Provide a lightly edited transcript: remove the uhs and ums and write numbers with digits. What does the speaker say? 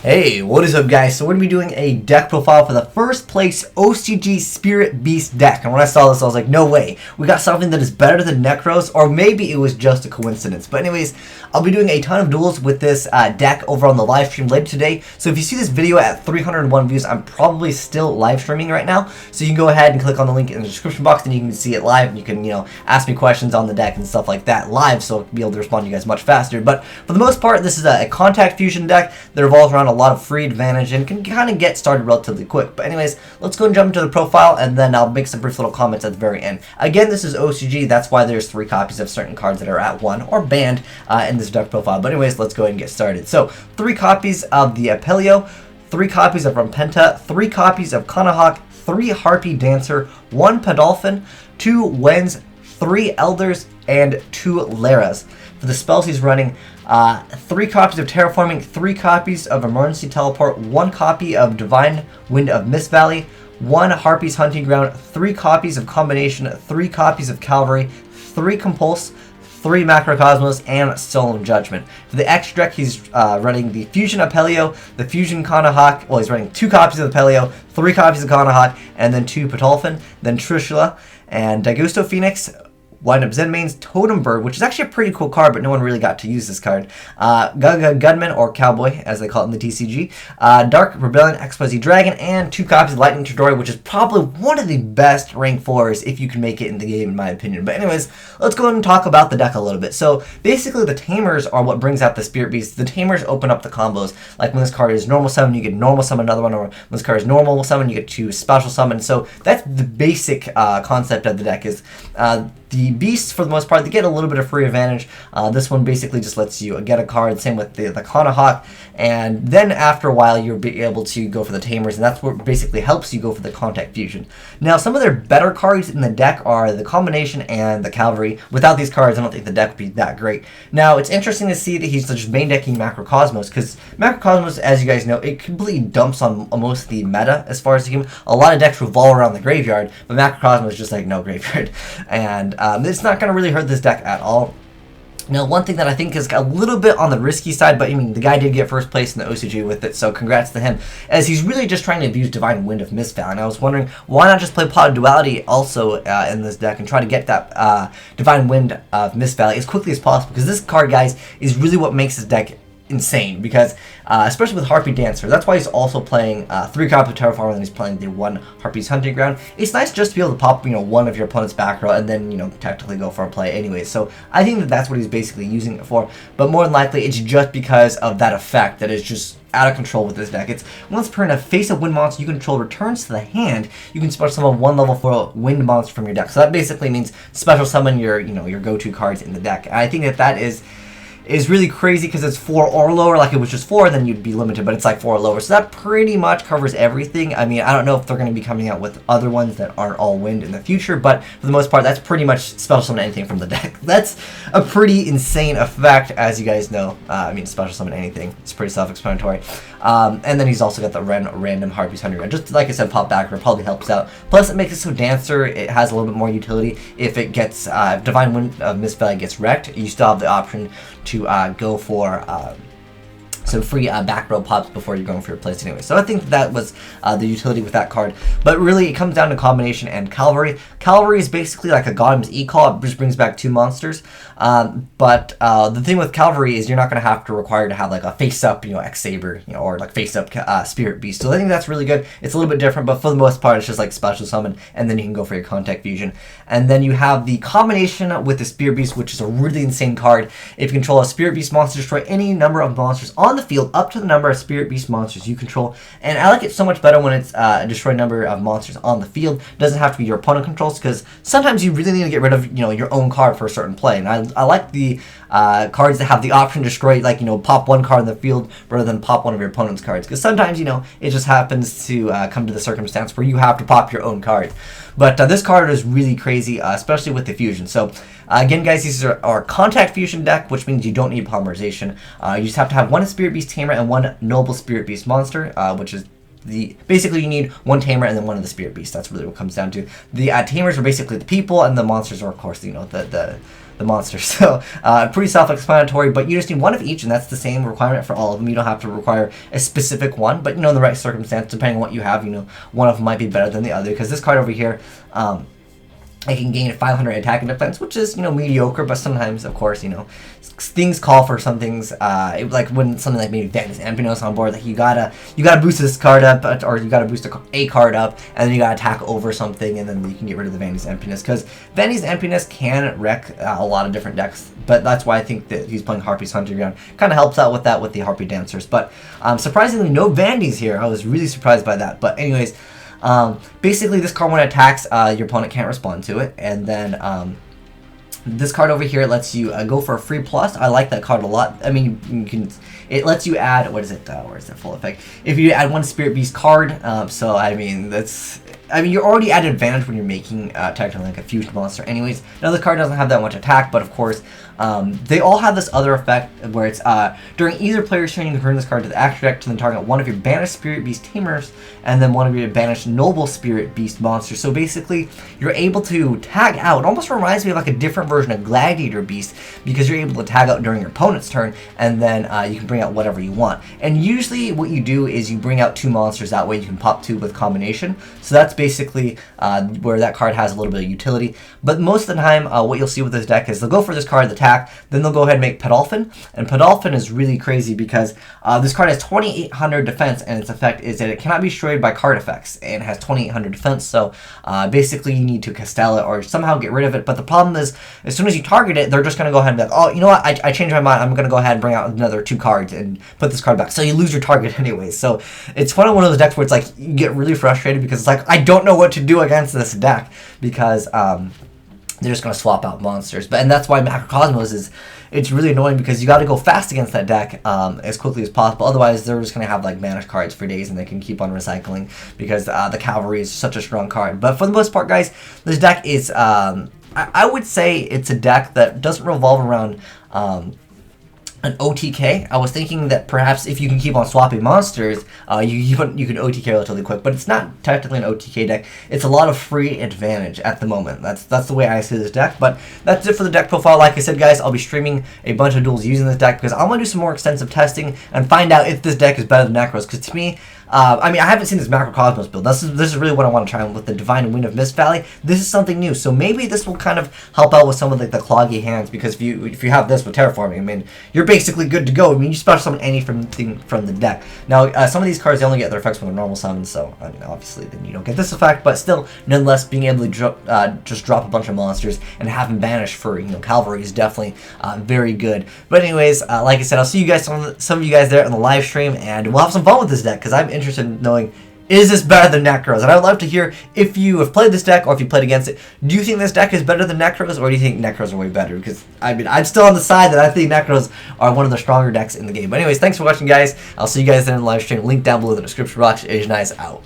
Hey, what is up guys? So we're going to be doing a deck profile for the first place OCG Spirit Beast deck. And when I saw this I was like, no way. We got something that is better than Necros, or maybe it was just a coincidence. But anyways, I'll be doing a ton of duels with this deck over on the live stream later today. So if you see this video at 301 views, I'm probably still live streaming right now. So you can go ahead and click on the link in the description box and you can see it live. And you can, ask me questions on the deck and stuff like that live, so I'll be able to respond to you guys much faster. But for the most part, this is a contact fusion deck that revolves around a lot of free advantage and can kind of get started relatively quick. But anyways, let's go and jump into the profile and then I'll make some brief little comments at the very end. Again, this is OCG, that's why there's 3 copies of certain cards that are at 1 or banned in this deck profile. But anyways, let's go ahead and get started. So 3 copies of the Apelio, 3 copies of Rampenta, 3 copies of Kanahawk, 3 Harpy Dancer, 1 Podolphin, 2 Wens, 3 Elders, and 2 Laras. For the spells he's running, 3 copies of Terraforming, 3 copies of Emergency Teleport, 1 copy of Divine Wind of Mist Valley, 1 Harpy's Hunting Ground, 3 copies of Combination, 3 copies of Cavalry, 3 Compulse, 3 Macrocosmos, and Solemn Judgment. For the extra deck, he's running the Fusion Apelio, the Fusion Kanahawk. Well, he's running 2 copies of Apelio, 3 copies of Kanahawk, and then 2 Podolphin, then Trishula, and Dagusto Phoenix, Wind Up Zenmane's Totem Bird, which is actually a pretty cool card, but no one really got to use this card. Gaga Gunman, or Cowboy, as they call it in the TCG. Dark Rebellion, XYZ Dragon, and 2 copies of Lightning Tridori, which is probably one of the best rank 4s if you can make it in the game, in my opinion. But anyways, let's go ahead and talk about the deck a little bit. So basically, the Tamers are what brings out the Spirit Beast. The Tamers open up the combos. Like when this card is normal summon, you get normal summon another one, or when this card is normal summon, you get 2 special summon. So that's the basic concept of the deck. Is the beasts, for the most part, they get a little bit of free advantage. This one basically just lets you get a card, same with the Kanahawk, and then after a while you'll be able to go for the Tamers, and that's what basically helps you go for the Contact Fusion. Now, some of their better cards in the deck are the Combination and the Cavalry. Without these cards, I don't think the deck would be that great. Now, it's interesting to see that he's just main decking Macrocosmos, because Macrocosmos, as you guys know, it completely dumps on most of the meta as far as the game. A lot of decks revolve around the graveyard, but Macrocosmos is just like no graveyard. And it's not going to really hurt this deck at all. Now, one thing that I think is a little bit on the risky side, but I mean, the guy did get first place in the OCG with it, so congrats to him, as he's really just trying to abuse Divine Wind of Mist Valley. And I was wondering, why not just play Pot of Duality also in this deck and try to get that Divine Wind of Mist Valley as quickly as possible, because this card, guys, is really what makes this deck insane, because especially with Harpy Dancer, that's why he's also playing 3 copies of Terraformer, and he's playing the 1 Harpy's Hunting Ground. It's nice just to be able to pop, one of your opponent's back row and then, technically go for a play anyways. So I think that that's what he's basically using it for, but more than likely it's just because of that effect that is just out of control with this deck. It's once per turn, a face-up wind monster you control returns to the hand, you can special summon 1 level 4 wind monster from your deck. So that basically means special summon your, your go-to cards in the deck. And I think that that is really crazy, because it's 4 or lower. Like, it was just 4, then you'd be limited, but it's like 4 or lower. So that pretty much covers everything. I mean, I don't know if they're going to be coming out with other ones that aren't all wind in the future, but for the most part, that's pretty much special summon anything from the deck. That's a pretty insane effect, as you guys know. I mean, special summon anything. It's pretty self-explanatory. And then he's also got the random Harpy's Hunting Ground. Just like I said, pop back probably helps out. Plus, it makes it so Dancer, it has a little bit more utility. If it gets, Divine Wind of Mist Valley gets wrecked, you still have the option to go for some free back row pops before you're going for your plays anyway. So I think that was the utility with that card. But really, it comes down to Combination and Cavalry. Cavalry is basically like a God's E-Call. It just brings back 2 monsters. But the thing with Cavalry is you're not going to have to require to have like a face-up, X-Saber, or like face-up Spirit Beast. So I think that's really good. It's a little bit different, but for the most part, it's just like special summon, and then you can go for your Contact Fusion. And then you have the Combination with the Spirit Beast, which is a really insane card. If you control a Spirit Beast monster, destroy any number of monsters on the field up to the number of Spirit Beast monsters you control. And I like it so much better when it's a destroy number of monsters on the field. It doesn't have to be your opponent controls, because sometimes you really need to get rid of your own card for a certain play. And I like the cards that have the option to destroy, like, pop 1 card in the field rather than pop one of your opponent's cards, because sometimes it just happens to come to the circumstance where you have to pop your own card. But this card is really crazy, especially with the fusion. So again, guys, these are our Contact Fusion deck, which means you don't need polymerization. You just have to have 1 Spirit Beast Tamer and 1 Noble Spirit Beast monster, which is basically you need 1 Tamer and then 1 of the Spirit Beasts. That's really what it comes down to. The Tamers are basically the people, and the monsters are, of course, the the monsters. So pretty self-explanatory, but you just need one of each, and that's the same requirement for all of them. You don't have to require a specific one, but you know, in the right circumstance, depending on what you have, you know, one of them might be better than the other, because this card over here, I can gain 500 attack and defense, which is, you know, mediocre, but sometimes, of course, you know, things call for some things, like when something like maybe Vandy's Emptiness on board, like you gotta boost this card up, or you gotta boost a card up, and then you gotta attack over something, and then you can get rid of the Vandy's Emptiness, because Vandy's Emptiness can wreck a lot of different decks, but that's why I think that he's playing Harpy's Hunting Ground. Kind of helps out with that with the Harpy Dancers, but surprisingly, no Vandy's here. I was really surprised by that, but anyways, basically this card when it attacks, your opponent can't respond to it, and then this card over here lets you go for a free plus. I like that card a lot. I mean, you can, it lets you add, what is it, where is the full effect? If you add one Spirit Beast card, so I mean, you're already at advantage when you're making technically like a fused monster anyways. Now this card doesn't have that much attack, but of course, they all have this other effect where it's, during either player's turn, you can turn this card to the action deck to then target one of your banished Spirit Beast Tamers, and then one of your banished Noble Spirit Beast monsters. So basically, you're able to tag out. It almost reminds me of like a different version of Gladiator Beast, because you're able to tag out during your opponent's turn, and then you can bring out whatever you want. And usually what you do is you bring out 2 monsters, that way you can pop 2 with combination. So that's basically where that card has a little bit of utility. But most of the time, what you'll see with this deck is they'll go for this card, the attack, then they'll go ahead and make Pedolphin. And Pedolphin is really crazy because this card has 2800 defense, and its effect is that it cannot be destroyed by card effects, and it has 2800 defense. So basically you need to Castell it or somehow get rid of it. But the problem is, as soon as you target it, they're just going to go ahead and be like, oh, you know what, I changed my mind, I'm going to go ahead and bring out another 2 cards and put this card back. So you lose your target anyways. So it's one of those decks where it's like, you get really frustrated because it's like, I don't know what to do against this deck, because they're just going to swap out monsters. And that's why Macrocosmos is, it's really annoying, because you got to go fast against that deck as quickly as possible. Otherwise, they're just going to have like banished cards for days, and they can keep on recycling, because the Cavalry is such a strong card. But for the most part, guys, this deck is, I would say it's a deck that doesn't revolve around an OTK. I was thinking that perhaps if you can keep on swapping monsters, you can OTK relatively quick, but it's not technically an OTK deck. It's a lot of free advantage at the moment. That's the way I see this deck. But that's it for the deck profile. Like I said, guys, I'll be streaming a bunch of duels using this deck, because I want to do some more extensive testing and find out if this deck is better than Necros. Because to me, I mean, I haven't seen this Macrocosmos build. This is really what I want to try with the Divine Wind of Mist Valley. This is something new, so maybe this will kind of help out with some of the cloggy hands, because if you have this with Terraforming, I mean, you're basically good to go. I mean, you special summon anything from the deck. Now, some of these cards, they only get their effects from their normal summons, so, I mean, obviously, then you don't get this effect, but still, nonetheless, being able to just drop a bunch of monsters and have them banish for, you know, Cavalry is definitely very good. But anyways, like I said, I'll see you guys, some of you guys there on the live stream, and we'll have some fun with this deck, because I'm interested in knowing, is this better than Necros? And I would love to hear if you have played this deck, or if you played against it. Do you think this deck is better than Necros, or do you think Necros are way better? Because, I mean, I'm still on the side that I think Necros are one of the stronger decks in the game. But anyways, thanks for watching, guys. I'll see you guys there in the live stream. Link down below in the description box. Azneyes out.